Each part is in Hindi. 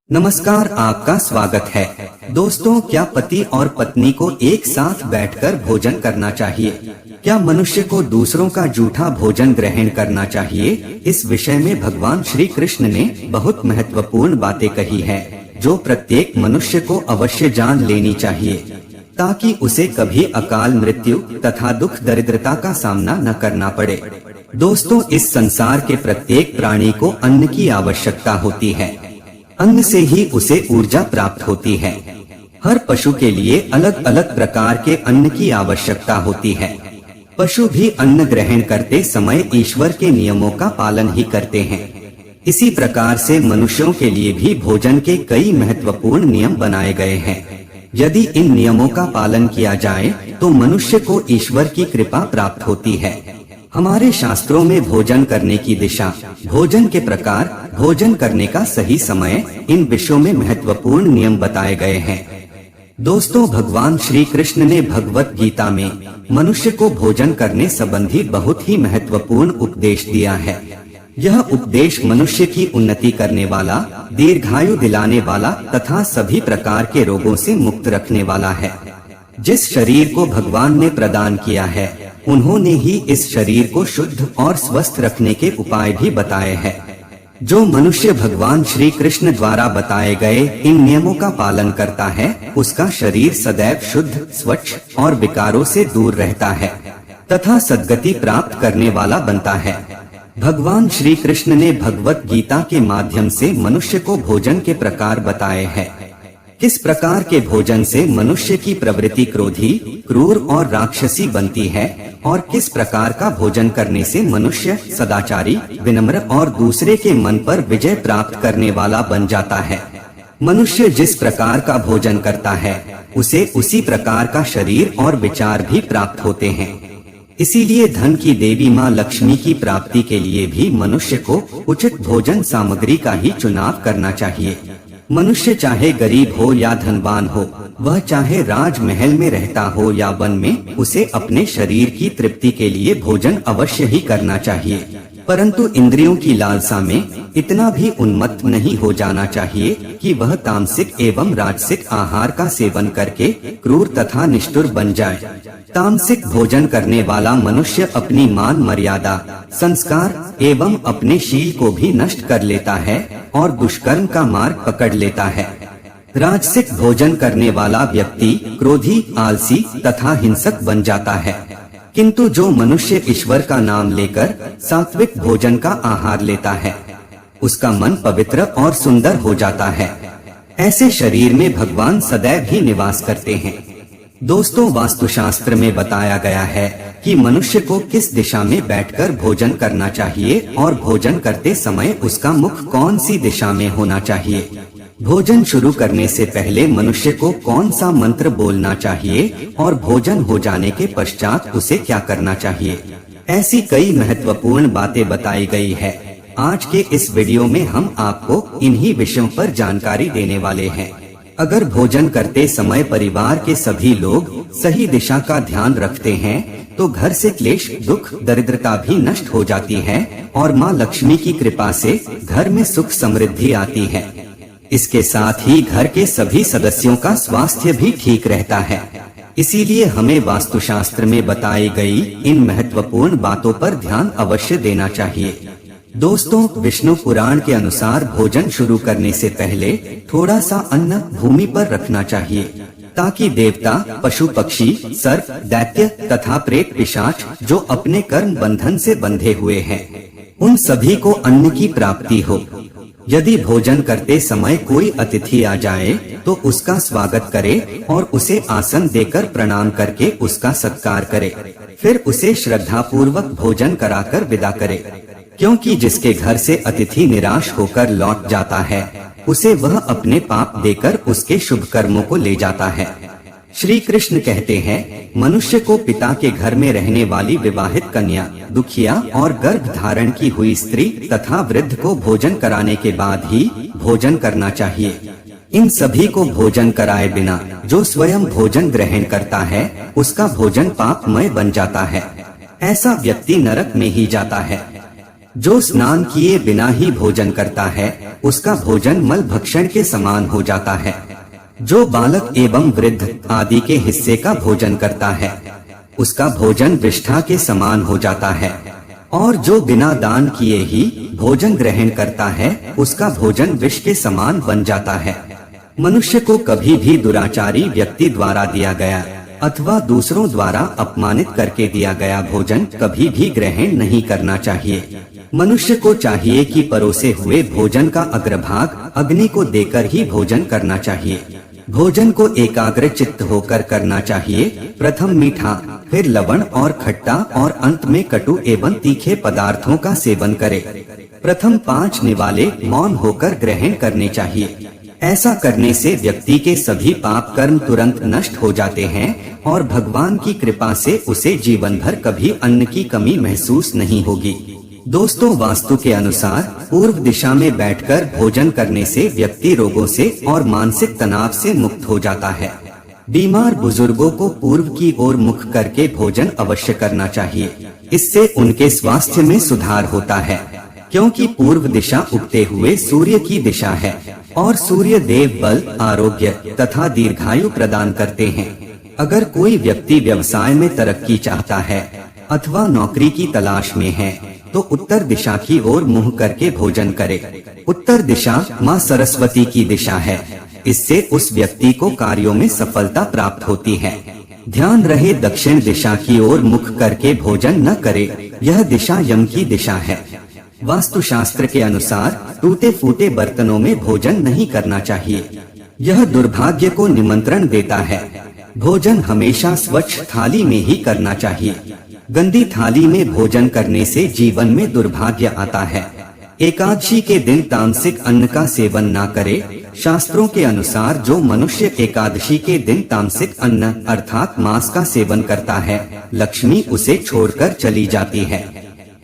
नमस्कार, आपका स्वागत है। दोस्तों, क्या पति और पत्नी को एक साथ बैठकर भोजन करना चाहिए? क्या मनुष्य को दूसरों का जूठा भोजन ग्रहण करना चाहिए? इस विषय में भगवान श्री कृष्ण ने बहुत महत्वपूर्ण बातें कही है, जो प्रत्येक मनुष्य को अवश्य जान लेनी चाहिए, ताकि उसे कभी अकाल मृत्यु तथा दुख दरिद्रता का सामना न करना पड़े। दोस्तों, इस संसार के प्रत्येक प्राणी को अन्न की आवश्यकता होती है। अन्न से ही उसे ऊर्जा प्राप्त होती है। हर पशु के लिए अलग अलग प्रकार के अन्न की आवश्यकता होती है। पशु भी अन्न ग्रहण करते समय ईश्वर के नियमों का पालन ही करते हैं। इसी प्रकार से मनुष्यों के लिए भी भोजन के कई महत्वपूर्ण नियम बनाए गए हैं। यदि इन नियमों का पालन किया जाए तो मनुष्य को ईश्वर की कृपा प्राप्त होती है। हमारे शास्त्रों में भोजन करने की दिशा, भोजन के प्रकार, भोजन करने का सही समय, इन विषयों में महत्वपूर्ण नियम बताए गए हैं। दोस्तों, भगवान श्री कृष्ण ने भगवत गीता में मनुष्य को भोजन करने संबंधी बहुत ही महत्वपूर्ण उपदेश दिया है। यह उपदेश मनुष्य की उन्नति करने वाला, दीर्घायु दिलाने वाला तथा सभी प्रकार के रोगों से मुक्त रखने वाला है। जिस शरीर को भगवान ने प्रदान किया है, उन्होंने ही इस शरीर को शुद्ध और स्वस्थ रखने के उपाय भी बताए हैं। जो मनुष्य भगवान श्री कृष्ण द्वारा बताए गए इन नियमों का पालन करता है, उसका शरीर सदैव शुद्ध, स्वच्छ और विकारों से दूर रहता है तथा सद्गति प्राप्त करने वाला बनता है। भगवान श्री कृष्ण ने भगवत गीता के माध्यम से मनुष्य को भोजन के प्रकार बताए हैं। किस प्रकार के भोजन से मनुष्य की प्रवृत्ति क्रोधी, क्रूर और राक्षसी बनती है और किस प्रकार का भोजन करने से मनुष्य सदाचारी, विनम्र और दूसरे के मन पर विजय प्राप्त करने वाला बन जाता है। मनुष्य जिस प्रकार का भोजन करता है, उसे उसी प्रकार का शरीर और विचार भी प्राप्त होते हैं। इसीलिए धन की देवी माँ लक्ष्मी की प्राप्ति के लिए भी मनुष्य को उचित भोजन सामग्री का ही चुनाव करना चाहिए। मनुष्य चाहे गरीब हो या धनवान हो, वह चाहे राजमहल में रहता हो या वन में, उसे अपने शरीर की तृप्ति के लिए भोजन अवश्य ही करना चाहिए। परंतु इंद्रियों की लालसा में इतना भी उन्मत्त नहीं हो जाना चाहिए कि वह तामसिक एवं राजसिक आहार का सेवन करके क्रूर तथा निष्ठुर बन जाए। तामसिक भोजन करने वाला मनुष्य अपनी मान मर्यादा, संस्कार एवं अपने शील को भी नष्ट कर लेता है और दुष्कर्म का मार्ग पकड़ लेता है। राजसिक भोजन करने वाला व्यक्ति क्रोधी, आलसी तथा हिंसक बन जाता है। किंतु जो मनुष्य ईश्वर का नाम लेकर सात्विक भोजन का आहार लेता है, उसका मन पवित्र और सुंदर हो जाता है। ऐसे शरीर में भगवान सदैव ही निवास करते हैं। दोस्तों, वास्तुशास्त्र में बताया गया है कि मनुष्य को किस दिशा में बैठकर भोजन करना चाहिए और भोजन करते समय उसका मुख कौन सी दिशा में होना चाहिए। भोजन शुरू करने से पहले मनुष्य को कौन सा मंत्र बोलना चाहिए और भोजन हो जाने के पश्चात उसे क्या करना चाहिए। ऐसी कई महत्वपूर्ण बातें बताई गई है। आज के इस वीडियो में हम आपको इन्हीं विषयों पर जानकारी देने वाले हैं। अगर भोजन करते समय परिवार के सभी लोग सही दिशा का ध्यान रखते हैं, तो घर से क्लेश, दुख, दरिद्रता भी नष्ट हो जाती है और माँ लक्ष्मी की कृपा से घर में सुख समृद्धि आती है। इसके साथ ही घर के सभी सदस्यों का स्वास्थ्य भी ठीक रहता है। इसीलिए हमें वास्तुशास्त्र में बताई गई इन महत्वपूर्ण बातों पर ध्यान अवश्य देना चाहिए। दोस्तों, विष्णु पुराण के अनुसार भोजन शुरू करने से पहले थोड़ा सा अन्न भूमि पर रखना चाहिए, ताकि देवता, पशु पक्षी, सर्प, दैत्य तथा प्रेत पिशाच जो अपने कर्म बंधन से बंधे हुए हैं, उन सभी को अन्न की प्राप्ति हो। यदि भोजन करते समय कोई अतिथि आ जाए तो उसका स्वागत करे और उसे आसन देकर प्रणाम करके उसका सत्कार करे। फिर उसे श्रद्धा पूर्वक भोजन कराकर विदा करे, क्योंकि जिसके घर से अतिथि निराश होकर लौट जाता है, उसे वह अपने पाप देकर उसके शुभ कर्मों को ले जाता है। श्री कृष्ण कहते हैं, मनुष्य को पिता के घर में रहने वाली विवाहित कन्या, दुखिया और गर्भ धारण की हुई स्त्री तथा वृद्ध को भोजन कराने के बाद ही भोजन करना चाहिए। इन सभी को भोजन कराए बिना जो स्वयं भोजन ग्रहण करता है, उसका भोजन पापमय बन जाता है। ऐसा व्यक्ति नरक में ही जाता है। जो स्नान किए बिना ही भोजन करता है उसका भोजन मल भक्षण के समान हो जाता है। जो बालक एवं वृद्ध आदि के हिस्से का भोजन करता है उसका भोजन विष्ठा के समान हो जाता है। और जो बिना दान किए ही भोजन ग्रहण करता है उसका भोजन विष के समान बन जाता है। मनुष्य को कभी भी दुराचारी व्यक्ति द्वारा दिया गया अथवा दूसरों द्वारा अपमानित करके दिया गया भोजन कभी भी ग्रहण नहीं करना चाहिए। मनुष्य को चाहिए कि परोसे हुए भोजन का अग्रभाग अग्नि को देकर ही भोजन करना चाहिए। भोजन को एकाग्र चित्त होकर करना चाहिए। प्रथम मीठा, फिर लवण और खट्टा और अंत में कटु एवं तीखे पदार्थों का सेवन करे। प्रथम 5 निवाले मौन होकर ग्रहण करने चाहिए। ऐसा करने से व्यक्ति के सभी पाप कर्म तुरंत नष्ट हो जाते हैं और भगवान की कृपा से उसे जीवन भर कभी अन्न की कमी महसूस नहीं होगी। दोस्तों, वास्तु के अनुसार पूर्व दिशा में बैठकर भोजन करने से व्यक्ति रोगों से और मानसिक तनाव से मुक्त हो जाता है। बीमार बुजुर्गों को पूर्व की ओर मुख करके भोजन अवश्य करना चाहिए। इससे उनके स्वास्थ्य में सुधार होता है, क्योंकि पूर्व दिशा उगते हुए सूर्य की दिशा है और सूर्य देव बल, आरोग्य तथा दीर्घायु प्रदान करते हैं। अगर कोई व्यक्ति व्यवसाय में तरक्की चाहता है अथवा नौकरी की तलाश में है तो उत्तर दिशा की ओर मुंह करके भोजन करे। उत्तर दिशा माँ सरस्वती की दिशा है। इससे उस व्यक्ति को कार्यों में सफलता प्राप्त होती है। ध्यान रहे, दक्षिण दिशा की ओर मुख करके भोजन न करे, यह दिशा यम की दिशा है। वास्तुशास्त्र के अनुसार टूटे फूटे बर्तनों में भोजन नहीं करना चाहिए, यह दुर्भाग्य को निमंत्रण देता है। भोजन हमेशा स्वच्छ थाली में ही करना चाहिए। गंदी थाली में भोजन करने से जीवन में दुर्भाग्य आता है। एकादशी के दिन तामसिक अन्न का सेवन न करे। शास्त्रों के अनुसार जो मनुष्य एकादशी के दिन तामसिक अन्न अर्थात मांस का सेवन करता है, लक्ष्मी उसे छोड़कर चली जाती है।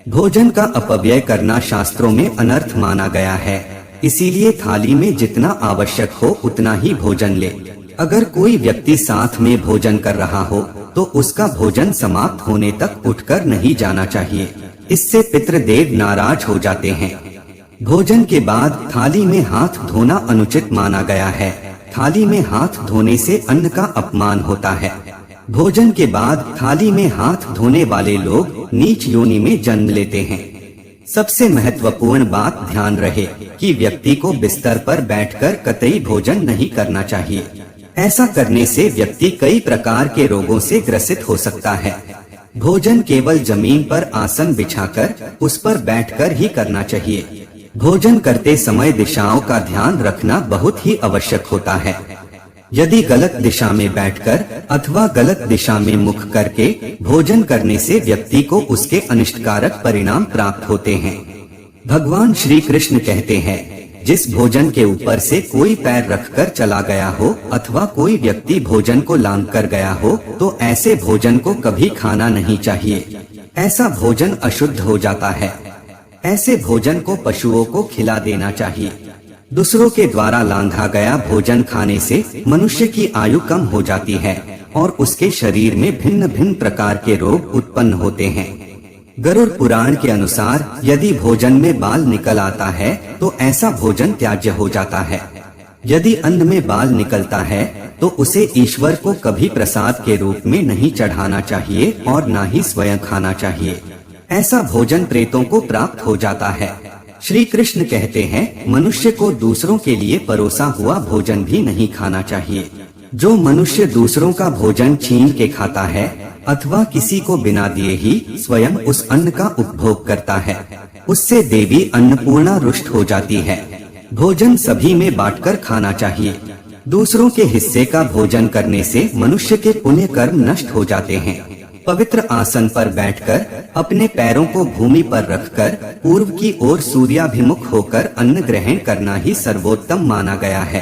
भोजन का अपव्यय करना शास्त्रों में अनर्थ माना गया है, इसीलिए थाली में जितना आवश्यक हो उतना ही भोजन ले। अगर कोई व्यक्ति साथ में भोजन कर रहा हो तो उसका भोजन समाप्त होने तक उठकर नहीं जाना चाहिए, इससे पितृदेव नाराज हो जाते हैं। भोजन के बाद थाली में हाथ धोना अनुचित माना गया है। थाली में हाथ धोने से अन्न का अपमान होता है। भोजन के बाद थाली में हाथ धोने वाले लोग नीच योनि में जन्म लेते हैं। सबसे महत्वपूर्ण बात ध्यान रहे कि व्यक्ति को बिस्तर पर बैठकर कतई भोजन नहीं करना चाहिए। ऐसा करने से व्यक्ति कई प्रकार के रोगों से ग्रसित हो सकता है। भोजन केवल जमीन पर आसन बिछाकर उस पर बैठकर ही करना चाहिए। भोजन करते समय दिशाओं का ध्यान रखना बहुत ही आवश्यक होता है। यदि गलत दिशा में बैठकर अथवा गलत दिशा में मुख करके भोजन करने से व्यक्ति को उसके अनिष्टकारक परिणाम प्राप्त होते हैं। भगवान श्री कृष्ण कहते हैं, जिस भोजन के ऊपर से कोई पैर रखकर चला गया हो अथवा कोई व्यक्ति भोजन को लांघ कर गया हो तो ऐसे भोजन को कभी खाना नहीं चाहिए। ऐसा भोजन अशुद्ध हो जाता है। ऐसे भोजन को पशुओं को खिला देना चाहिए। दूसरों के द्वारा लांघा गया भोजन खाने से मनुष्य की आयु कम हो जाती है और उसके शरीर में भिन्न भिन्न प्रकार के रोग उत्पन्न होते हैं। गरुड़ पुराण के अनुसार यदि भोजन में बाल निकल आता है तो ऐसा भोजन त्याज्य हो जाता है। यदि अन्न में बाल निकलता है तो उसे ईश्वर को कभी प्रसाद के रूप में नहीं चढ़ाना चाहिए और न ही स्वयं खाना चाहिए। ऐसा भोजन प्रेतों को प्राप्त हो जाता है। श्री कृष्ण कहते हैं, मनुष्य को दूसरों के लिए परोसा हुआ भोजन भी नहीं खाना चाहिए। जो मनुष्य दूसरों का भोजन छीन के खाता है अथवा किसी को बिना दिए ही स्वयं उस अन्न का उपभोग करता है, उससे देवी अन्नपूर्णा रुष्ट हो जाती है। भोजन सभी में बांटकर खाना चाहिए। दूसरों के हिस्से का भोजन करने से मनुष्य के पुण्य कर्म नष्ट हो जाते हैं। पवित्र आसन पर बैठकर अपने पैरों को भूमि पर रखकर पूर्व की ओर सूर्याभिमुख होकर अन्न ग्रहण करना ही सर्वोत्तम माना गया है।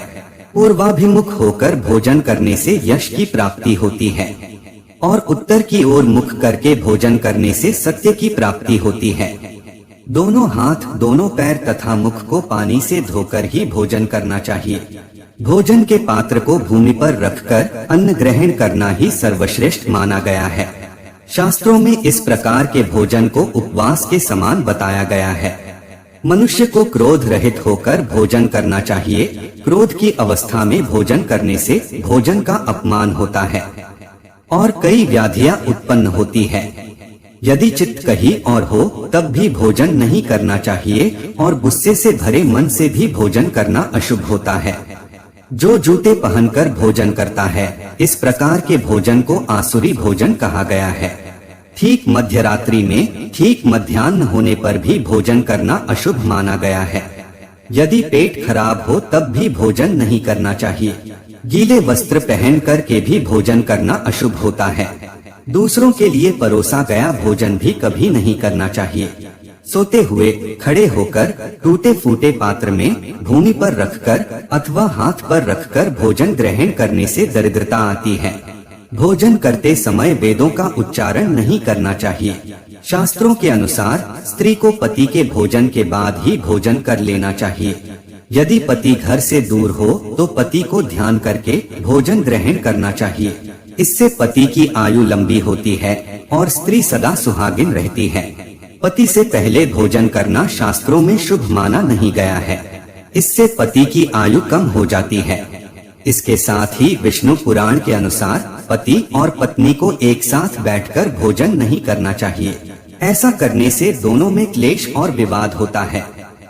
पूर्वाभिमुख होकर भोजन करने से यश की प्राप्ति होती है और उत्तर की ओर मुख करके भोजन करने से सत्य की प्राप्ति होती है। दोनों हाथ, दोनों पैर तथा मुख को पानी से धोकर ही भोजन करना चाहिए। भोजन के पात्र को भूमि पर रखकर अन्न ग्रहण करना ही सर्वश्रेष्ठ माना गया है। शास्त्रों में इस प्रकार के भोजन को उपवास के समान बताया गया है। मनुष्य को क्रोध रहित होकर भोजन करना चाहिए। क्रोध की अवस्था में भोजन करने से भोजन का अपमान होता है और कई व्याधियां उत्पन्न होती है। यदि चित्त कहीं और हो तब भी भोजन नहीं करना चाहिए और गुस्से से भरे मन से भी भोजन करना अशुभ होता है। जो जूते पहनकर भोजन करता है, इस प्रकार के भोजन को आसुरी भोजन कहा गया है। ठीक मध्य रात्रि में ठीक मध्याह्न होने पर भी भोजन करना अशुभ माना गया है। यदि पेट खराब हो तब भी भोजन नहीं करना चाहिए। गीले वस्त्र पहन कर के भी भोजन करना अशुभ होता है। दूसरों के लिए परोसा गया भोजन भी कभी नहीं करना चाहिए। सोते हुए, खड़े होकर, टूटे फूटे पात्र में भूमि पर रखकर अथवा हाथ पर रखकर भोजन ग्रहण करने से दरिद्रता आती है। भोजन करते समय वेदों का उच्चारण नहीं करना चाहिए। शास्त्रों के अनुसार स्त्री को पति के भोजन के बाद ही भोजन कर लेना चाहिए। यदि पति घर से दूर हो तो पति को ध्यान करके भोजन ग्रहण करना चाहिए। इससे पति की आयु लंबी होती है और स्त्री सदा सुहागिन रहती है। पति से पहले भोजन करना शास्त्रों में शुभ माना नहीं गया है। इससे पति की आयु कम हो जाती है। इसके साथ ही विष्णु पुराण के अनुसार पति और पत्नी को एक साथ बैठकर भोजन नहीं करना चाहिए। ऐसा करने से दोनों में क्लेश और विवाद होता है।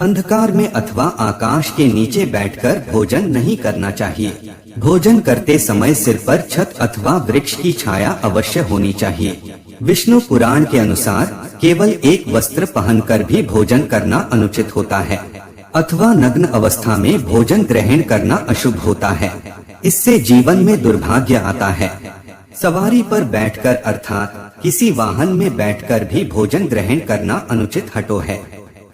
अंधकार में अथवा आकाश के नीचे बैठकर भोजन नहीं करना चाहिए। भोजन करते समय सिर पर छत अथवा वृक्ष की छाया अवश्य होनी चाहिए। विष्णु पुराण के अनुसार केवल एक वस्त्र पहनकर भी भोजन करना अनुचित होता है अथवा नग्न अवस्था में भोजन ग्रहण करना अशुभ होता है। इससे जीवन में दुर्भाग्य आता है। सवारी पर बैठकर अर्थात किसी वाहन में बैठकर भी भोजन ग्रहण करना अनुचित हटो है।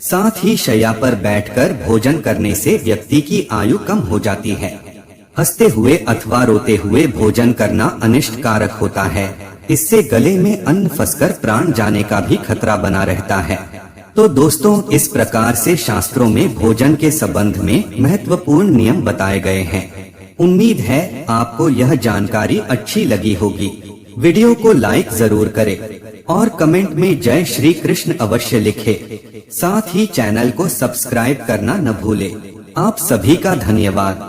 साथ ही शैया पर बैठकर भोजन करने से व्यक्ति की आयु कम हो जाती है। हंसते हुए अथवा रोते हुए भोजन करना अनिष्ट कारक होता है। इससे गले में अन्न फंसकर प्राण जाने का भी खतरा बना रहता है। तो दोस्तों, इस प्रकार से शास्त्रों में भोजन के संबंध में महत्वपूर्ण नियम बताए गए हैं। उम्मीद है आपको यह जानकारी अच्छी लगी होगी। वीडियो को लाइक जरूर करें और कमेंट में जय श्री कृष्ण अवश्य लिखें। साथ ही चैनल को सब्सक्राइब करना न भूलें। आप सभी का धन्यवाद।